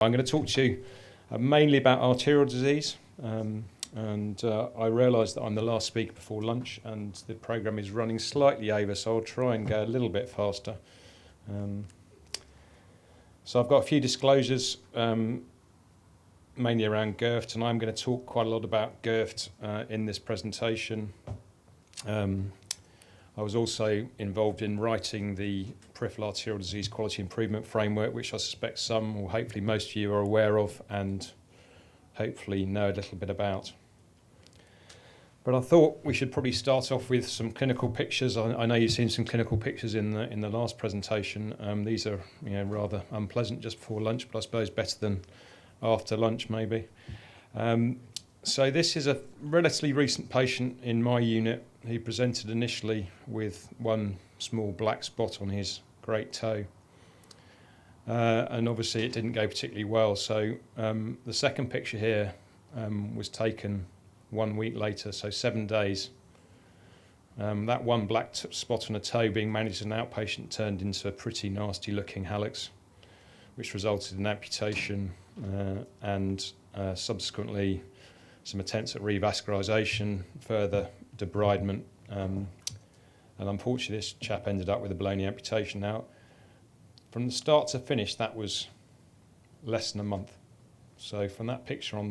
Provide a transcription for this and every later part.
I'm going to talk to you mainly about arterial disease, and I realise that I'm the last speaker before lunch and the programme is running slightly over, so I'll try and go a little bit faster. So I've got a few disclosures, mainly around GRIFT, and I'm going to talk quite a lot about GRIFT in this presentation. I was also involved in writing the Peripheral Arterial Disease Quality Improvement Framework, which I suspect some, or hopefully most of you, are aware of and hopefully know a little bit about. But I thought we should probably start off with some clinical pictures. I know you've seen some clinical pictures in the last presentation. These are rather unpleasant just before lunch, but I suppose better than after lunch maybe. So this is a relatively recent patient in my unit. He presented initially with one small black spot on his great toe. And obviously it didn't go particularly well. So the second picture here was taken 1 week later, so 7 days. That one black spot on a toe being managed as an outpatient turned into a pretty nasty looking hallux, which resulted in amputation and subsequently some attempts at revascularisation, further debridement, and unfortunately this chap ended up with a bony amputation. Now, from the start to finish, that was less than a month. So from that picture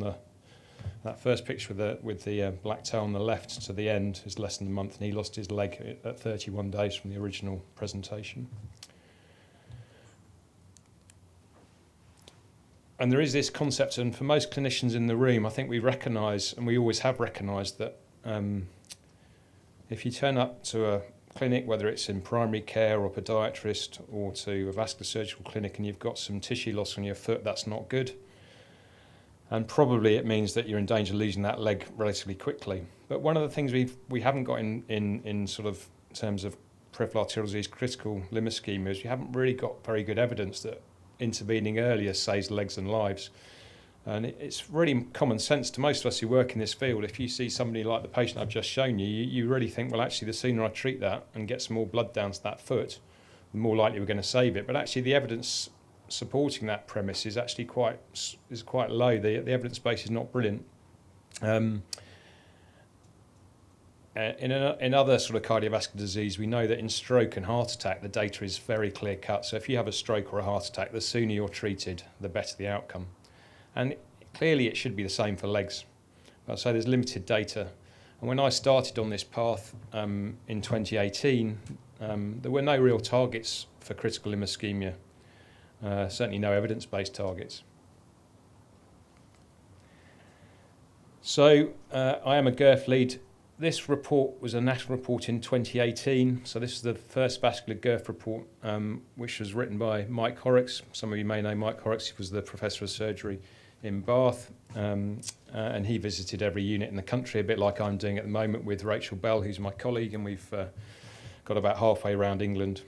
that first picture with the black toe on the left to the end is less than a month, and he lost his leg at 31 days from the original presentation. And there is this concept, and for most clinicians in the room, I think we recognise, and we always have recognised, that if you turn up to a clinic, whether it's in primary care or podiatrist or to a vascular surgical clinic, and you've got some tissue loss on your foot, that's not good. And probably it means that you're in danger of losing that leg relatively quickly. But one of the things we haven't got in sort of terms of peripheral arterial disease critical limb ischemia is we haven't really got very good evidence that intervening earlier saves legs and lives. And it's really common sense to most of us who work in this field. If you see somebody like the patient I've just shown you, you really think, well, actually, the sooner I treat that and get some more blood down to that foot, the more likely we're going to save it. But actually, the evidence supporting that premise is actually quite low. The evidence base is not brilliant. In other sort of cardiovascular disease, we know that in stroke and heart attack, the data is very clear cut. So if you have a stroke or a heart attack, the sooner you're treated, the better the outcome. And clearly it should be the same for legs. So there's limited data. And when I started on this path in 2018, there were no real targets for critical limb ischemia, certainly no evidence-based targets. So I am a GRIFT lead. This report was a national report in 2018. So this is the first vascular GRIFT report, which was written by Mike Horrocks. Some of you may know Mike Horrocks. He was the professor of surgery in Bath, and he visited every unit in the country, a bit like I'm doing at the moment with Rachel Bell, who's my colleague, and we've got about halfway around England.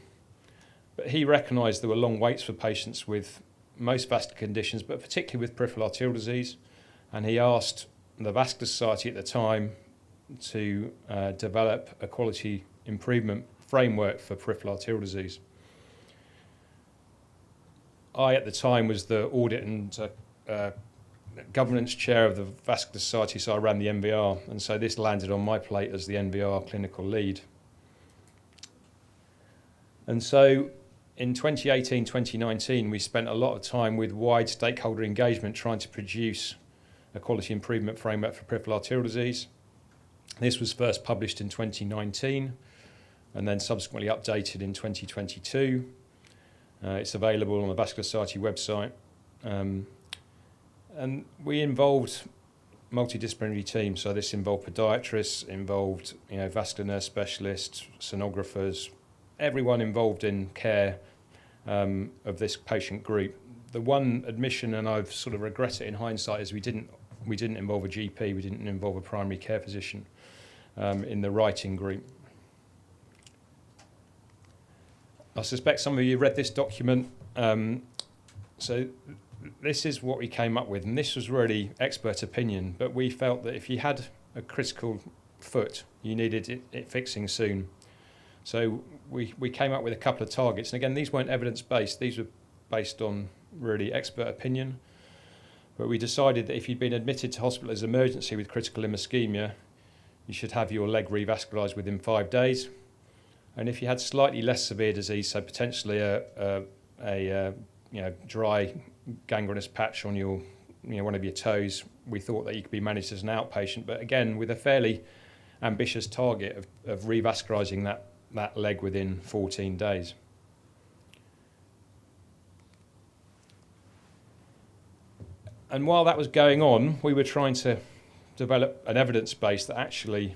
But he recognised there were long waits for patients with most vascular conditions, but particularly with peripheral arterial disease, and he asked the Vascular Society at the time to develop a quality improvement framework for peripheral arterial disease. I, at the time, was the audit and governance chair of the Vascular Society, so I ran the NVR, and so this landed on my plate as the NVR clinical lead. And so in 2018, 2019, we spent a lot of time with wide stakeholder engagement trying to produce a quality improvement framework for peripheral arterial disease. This was first published in 2019 and then subsequently updated in 2022. It's available on the Vascular Society website. And we involved multidisciplinary teams. So this involved podiatrists, involved vascular nurse specialists, sonographers, everyone involved in care of this patient group. The one admission, and I've sort of regret it in hindsight, is we didn't involve a GP, we didn't involve a primary care physician in the writing group. I suspect some of you read this document. So this is what we came up with, and this was really expert opinion, but we felt that if you had a critical foot, you needed it fixing soon. So we came up with a couple of targets, and again, these weren't evidence-based, these were based on really expert opinion. But we decided that if you'd been admitted to hospital as emergency with critical limb ischemia, you should have your leg revascularised within 5 days. And if you had slightly less severe disease, so potentially a dry gangrenous patch on your one of your toes, we thought that you could be managed as an outpatient, but again with a fairly ambitious target of revascularising that leg within 14 days. And while that was going on, we were trying to develop an evidence base that actually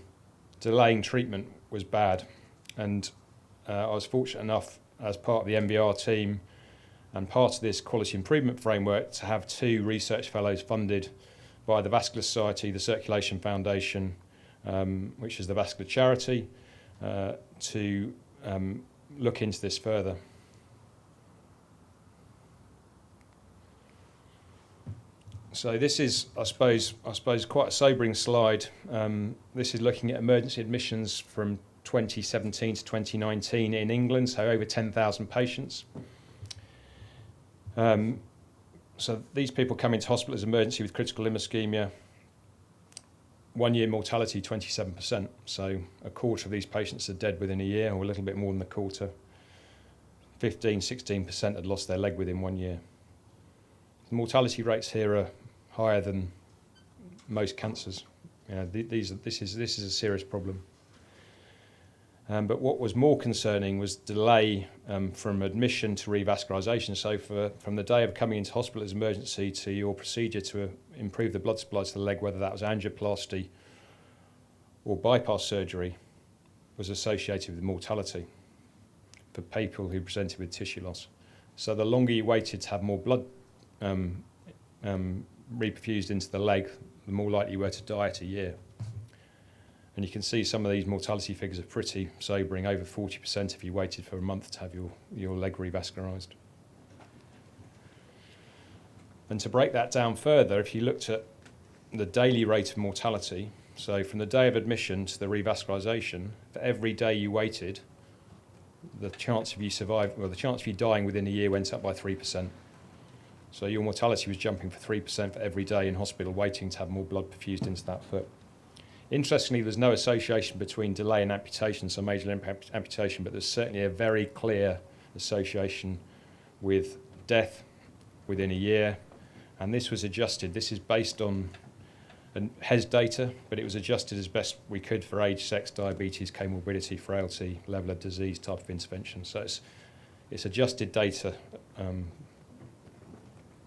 delaying treatment was bad. And I was fortunate enough, as part of the MBR team and part of this quality improvement framework, to have 2 research fellows funded by the Vascular Society, the Circulation Foundation, which is the vascular charity, to look into this further. So this is, I suppose, quite a sobering slide. This is looking at emergency admissions from 2017 to 2019 in England, so over 10,000 patients. So these people come into hospital as emergency with critical limb ischemia. 1-year mortality, 27%. So a quarter of these patients are dead within a year, or a little bit more than a quarter. 16% had lost their leg within 1 year. The mortality rates here are higher than most cancers. This is a serious problem. But what was more concerning was delay from admission to revascularisation. So from the day of coming into hospital as emergency to your procedure to improve the blood supply to the leg, whether that was angioplasty or bypass surgery, was associated with mortality for people who presented with tissue loss. So the longer you waited to have more blood reperfused into the leg, the more likely you were to die at a year. And you can see some of these mortality figures are pretty sobering, over 40% if you waited for a month to have your leg revascularised. And to break that down further, if you looked at the daily rate of mortality, so from the day of admission to the revascularisation, for every day you waited, the chance of you dying within a year went up by 3%. So your mortality was jumping for 3% for every day in hospital waiting to have more blood perfused into that foot. Interestingly, there's no association between delay and amputation, so major limb amputation, but there's certainly a very clear association with death within a year. And this was adjusted. This is based on HES data, but it was adjusted as best we could for age, sex, diabetes, comorbidity, frailty, level of disease, type of intervention. So it's adjusted data,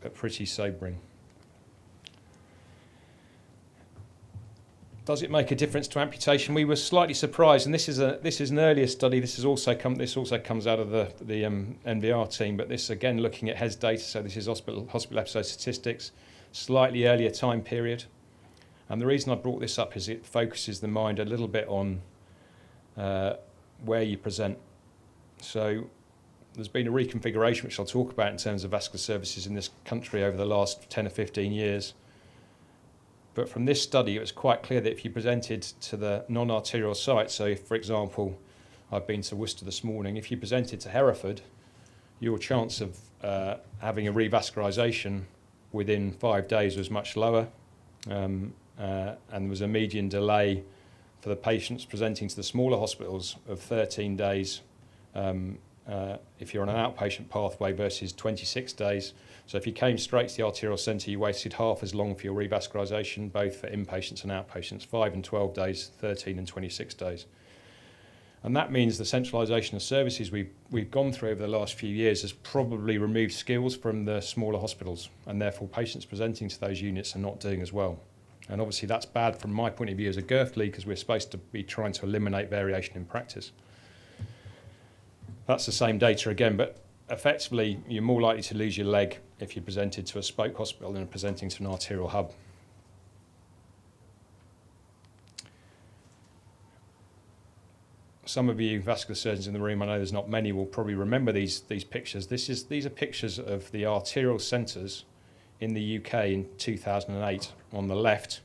but pretty sobering. Does it make a difference to amputation? We were slightly surprised, and this is an earlier study. This also comes out of the NVR team, but this again looking at HES data. So this is hospital episode statistics, slightly earlier time period. And the reason I brought this up is it focuses the mind a little bit on where you present. So there's been a reconfiguration, which I'll talk about in terms of vascular services in this country over the last 10 or 15 years. But from this study, it was quite clear that if you presented to the non-arterial site, so if, for example, I've been to Worcester this morning, if you presented to Hereford, your chance of having a revascularisation within 5 days was much lower, and there was a median delay for the patients presenting to the smaller hospitals of 13 days if you're on an outpatient pathway versus 26 days. So if you came straight to the arterial centre, you waited half as long for your revascularisation, both for inpatients and outpatients, 5 and 12 days, 13 and 26 days. And that means the centralisation of services we've gone through over the last few years has probably removed skills from the smaller hospitals, and therefore patients presenting to those units are not doing as well. And obviously that's bad from my point of view as a GRIFT lead, because we're supposed to be trying to eliminate variation in practice. That's the same data again, but effectively you're more likely to lose your leg if you're presented to a spoke hospital than presenting to an arterial hub. Some of you vascular surgeons in the room, I know there's not many, will probably remember these pictures. These are pictures of the arterial centres in the UK in 2008 on the left.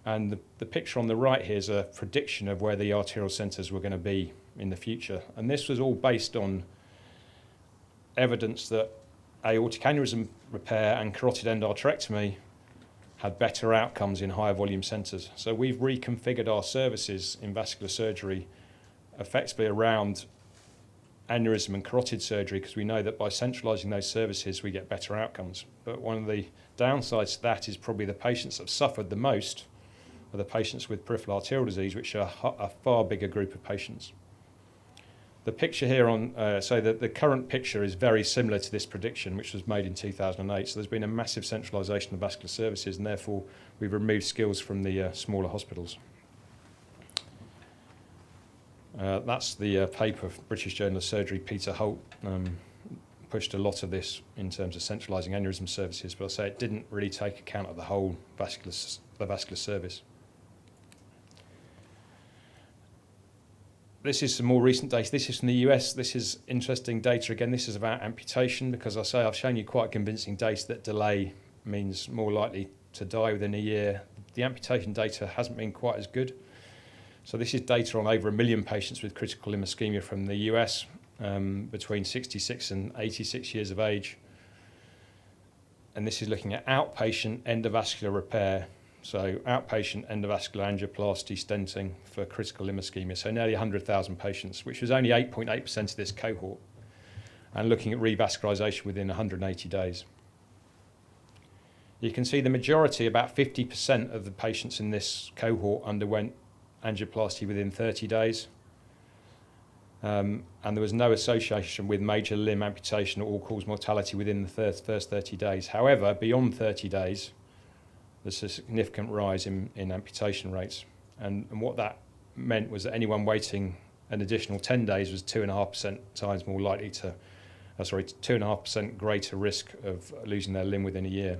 And the picture on the right here is a prediction of where the arterial centres were going to be in the future. And this was all based on evidence that aortic aneurysm repair and carotid endarterectomy had better outcomes in higher volume centres. So we've reconfigured our services in vascular surgery effectively around aneurysm and carotid surgery, because we know that by centralising those services we get better outcomes. But one of the downsides to that is probably the patients that have suffered the most are the patients with peripheral arterial disease, which are a far bigger group of patients. The picture here so the current picture is very similar to this prediction, which was made in 2008. So there's been a massive centralisation of vascular services, and therefore we've removed skills from the smaller hospitals. That's the paper of British Journal of Surgery. Peter Holt pushed a lot of this in terms of centralising aneurysm services, but I'll say it didn't really take account of the whole vascular service. This is some more recent data. This is from the US. This is interesting data. Again, this is about amputation, because I've shown you quite convincing data that delay means more likely to die within a year. The amputation data hasn't been quite as good. So this is data on over 1 million patients with critical limb ischemia from the US, between 66 and 86 years of age. And this is looking at outpatient endovascular repair. So outpatient endovascular angioplasty stenting for critical limb ischemia. So nearly 100,000 patients, which was only 8.8% of this cohort. And looking at revascularisation within 180 days. You can see the majority, about 50% of the patients in this cohort underwent angioplasty within 30 days. And there was no association with major limb amputation or all-cause mortality within the first 30 days. However, beyond 30 days, there's a significant rise in amputation rates. And what that meant was that anyone waiting an additional 10 days was 2.5% times more likely to, 2.5% greater risk of losing their limb within a year.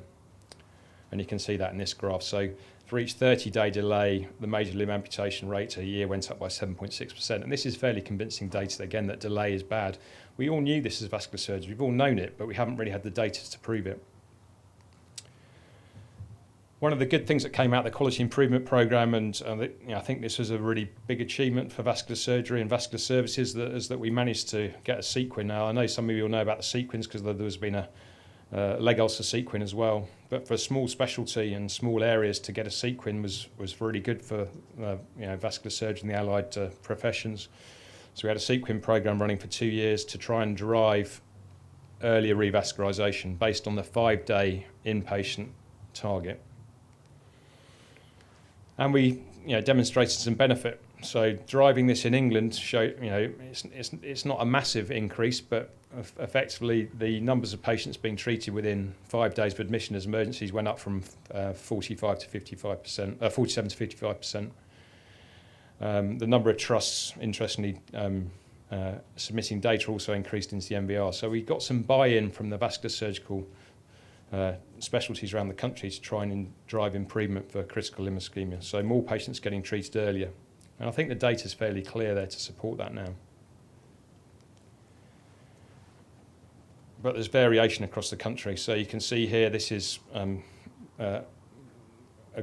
And you can see that in this graph. So for each 30-day delay, the major limb amputation rate a year went up by 7.6%. And this is fairly convincing data, again, that delay is bad. We all knew this as vascular surgery. We've all known it, but we haven't really had the data to prove it. One of the good things that came out of the quality improvement programme, and I think this was a really big achievement for vascular surgery and vascular services, is that we managed to get a sequin. Now, I know some of you will know about the sequins because there's been a leg ulcer sequin as well. But for a small specialty and small areas, to get a sequin was really good for vascular surgery and the allied professions. So we had a sequin programme running for 2 years to try and drive earlier revascularisation based on the 5-day inpatient target. And we demonstrated some benefit. So driving this in England showed, it's not a massive increase, but effectively the numbers of patients being treated within 5 days of admission as emergencies went up from 47 to 55%. The number of trusts, interestingly, submitting data also increased into the MVR. So we got some buy-in from the vascular surgical specialties around the country to try and drive improvement for critical limb ischemia. So more patients getting treated earlier. And I think the data is fairly clear there to support that now. But there's variation across the country. So you can see here, this is a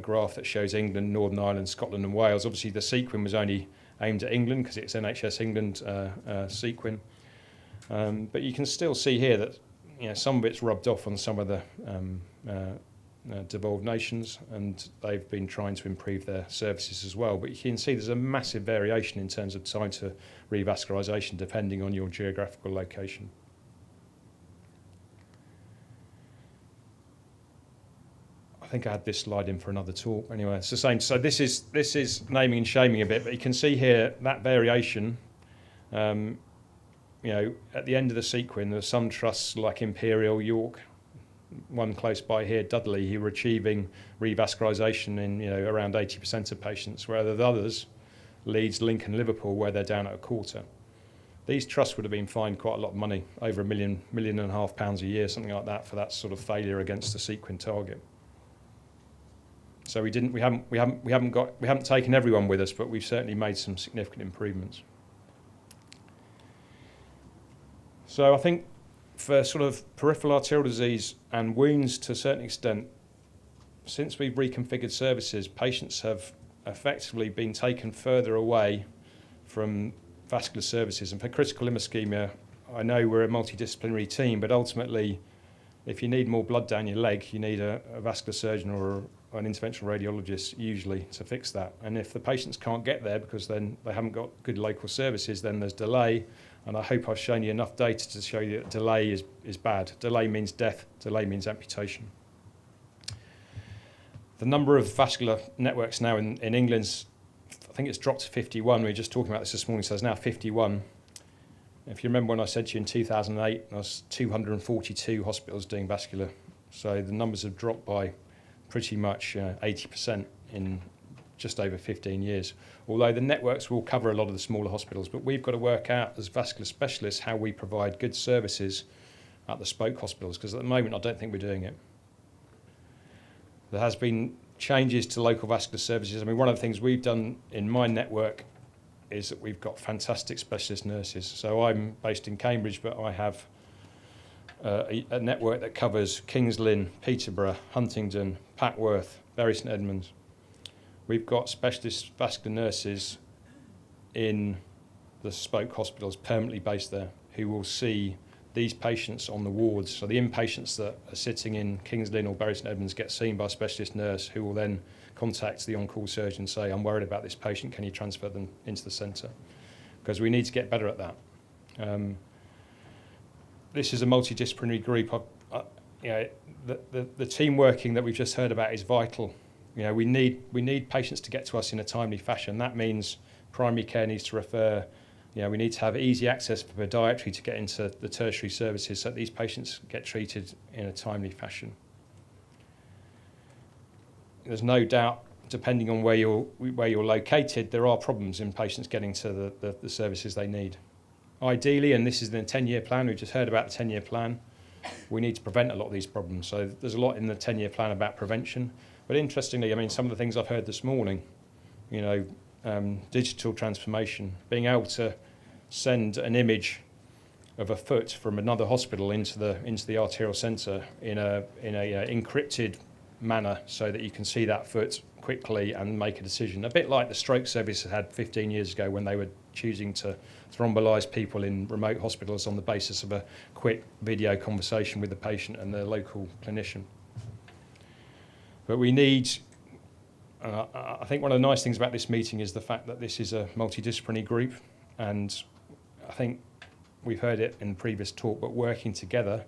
graph that shows England, Northern Ireland, Scotland and Wales. Obviously the sequin was only aimed at England because it's NHS England sequin. But you can still see here that some of it's rubbed off on some of the devolved nations, and they've been trying to improve their services as well. But you can see there's a massive variation in terms of time to revascularisation depending on your geographical location. I think I had this slide in for another talk. Anyway, it's the same. So this is naming and shaming a bit, but you can see here that variation. At the end of the sequin, there are some trusts like Imperial, York, one close by here, Dudley, who were achieving revascularisation in around 80% of patients, whereas others, Leeds, Lincoln, Liverpool, where they're down at a quarter. These trusts would have been fined quite a lot of money, over £1.5 million a year, something like that, for that sort of failure against the sequin target. So we haven't taken everyone with us, but we've certainly made some significant improvements. So I think for sort of peripheral arterial disease and wounds to a certain extent, since we've reconfigured services, patients have effectively been taken further away from vascular services. And for critical limb ischemia, I know we're a multidisciplinary team, but ultimately If you need more blood down your leg, you need a vascular surgeon or an interventional radiologist usually to fix that. And if the patients can't get there because then they haven't got good local services, then there's delay. And I hope I've shown you enough data to show you that delay is bad. Delay means death, delay means amputation. The number of vascular networks now in England, I think it's dropped to 51. We were just talking about this morning, so it's now 51. If you remember when I said to you in 2008, there was 242 hospitals doing vascular. So the numbers have dropped by pretty much 80% in just over 15 years. Although the networks will cover a lot of the smaller hospitals, but we've got to work out as vascular specialists how we provide good services at the spoke hospitals, because at the moment I don't think we're doing it. There has been changes to local vascular services. I mean, one of the things we've done in my network is that we've got fantastic specialist nurses. So I'm based in Cambridge, but I have a network that covers Kings Lynn, Peterborough, Huntingdon, Packworth, Bury St Edmunds. We've got specialist vascular nurses in the spoke hospitals permanently based there who will see these patients on the wards. So the inpatients that are sitting in Kings Lynn or Bury St Edmunds get seen by a specialist nurse who will then contact the on-call surgeon and say, I'm worried about this patient, can you transfer them into the centre? Because we need to get better at that. This is a multidisciplinary group. The team working that we've just heard about is vital. You know, we need patients to get to us in a timely fashion. That means primary care needs to refer. You know, we need to have easy access for podiatry to get into the tertiary services so that these patients get treated in a timely fashion. There's no doubt, depending on where you're located, there are problems in patients getting to the services they need. Ideally, and this is the 10-year plan, we've just heard about the 10-year plan, we need to prevent a lot of these problems. So there's a lot in the 10-year plan about prevention. But interestingly, I mean, some of the things I've heard this morning, you know, digital transformation, being able to send an image of a foot from another hospital into the arterial centre in a encrypted manner so that you can see that foot quickly and make a decision. A bit like the stroke service had 15 years ago when they were choosing to thrombolyse people in remote hospitals on the basis of a quick video conversation with the patient and their local clinician. But we need, I think one of the nice things about this meeting is the fact that this is a multidisciplinary group, and I think we've heard it in the previous talk, but working together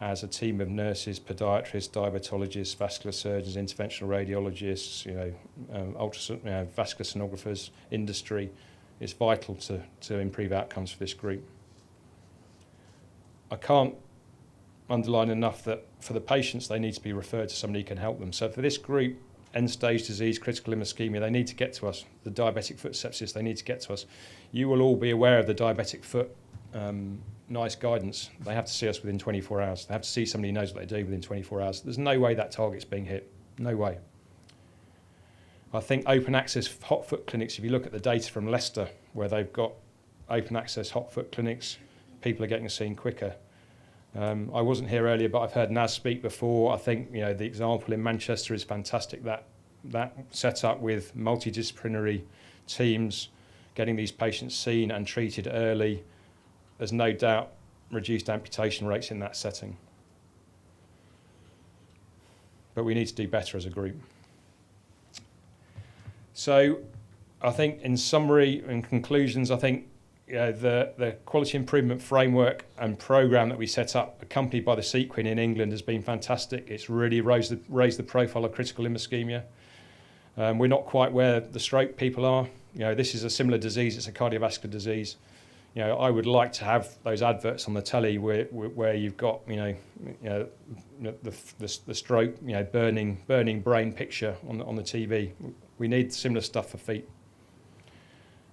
as a team of nurses, podiatrists, diabetologists, vascular surgeons, interventional radiologists, vascular sonographers, industry, is vital to improve outcomes for this group. I can't underline enough that for the patients, they need to be referred to somebody who can help them. So for this group, end-stage disease, critical limb ischemia, they need to get to us. The diabetic foot sepsis, they need to get to us. You will all be aware of the diabetic foot NICE guidance. They have to see us within 24 hours. They have to see somebody who knows what they do within 24 hours. There's no way that target's being hit. No way. I think open access hot foot clinics, if you look at the data from Leicester, where they've got open access hot foot clinics, people are getting seen quicker. I wasn't here earlier, but I've heard Naz speak before. I think the example in Manchester is fantastic. That set up with multidisciplinary teams, getting these patients seen and treated early. There's no doubt reduced amputation rates in that setting. But we need to do better as a group. So I think in summary and conclusions, I think the quality improvement framework and programme that we set up, accompanied by the Sequin in England, has been fantastic. It's really raised the profile of critical limb ischemia. We're not quite where the stroke people are. This is a similar disease. It's a cardiovascular disease. I would like to have those adverts on the telly where you've got the stroke, burning brain picture on the TV. We need similar stuff for feet.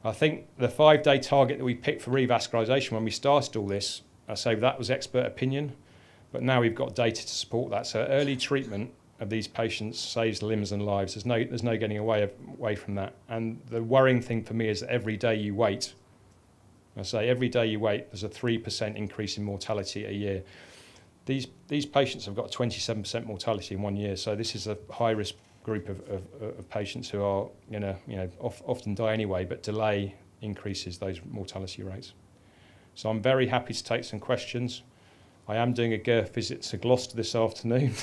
I think the 5-day target that we picked for revascularisation when we started all this, I say that was expert opinion, but now we've got data to support that. So early treatment of these patients saves limbs and lives. There's no getting away from that. And the worrying thing for me is that every day you wait, there's a 3% increase in mortality a year. These patients have got 27% mortality in 1 year, so this is a high-risk group of patients who are often die anyway, but delay increases those mortality rates. So I'm very happy to take some questions. I am doing a GRIFT visit to Gloucester this afternoon.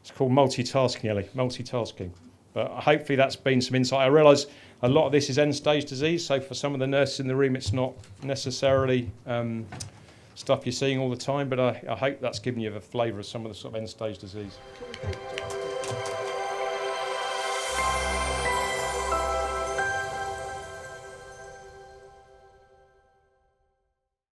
It's called multitasking, Ellie, multitasking. But hopefully that's been some insight. I realise a lot of this is end-stage disease, so for some of the nurses in the room, it's not necessarily stuff you're seeing all the time, but I hope that's given you a flavour of some of the sort of end-stage disease.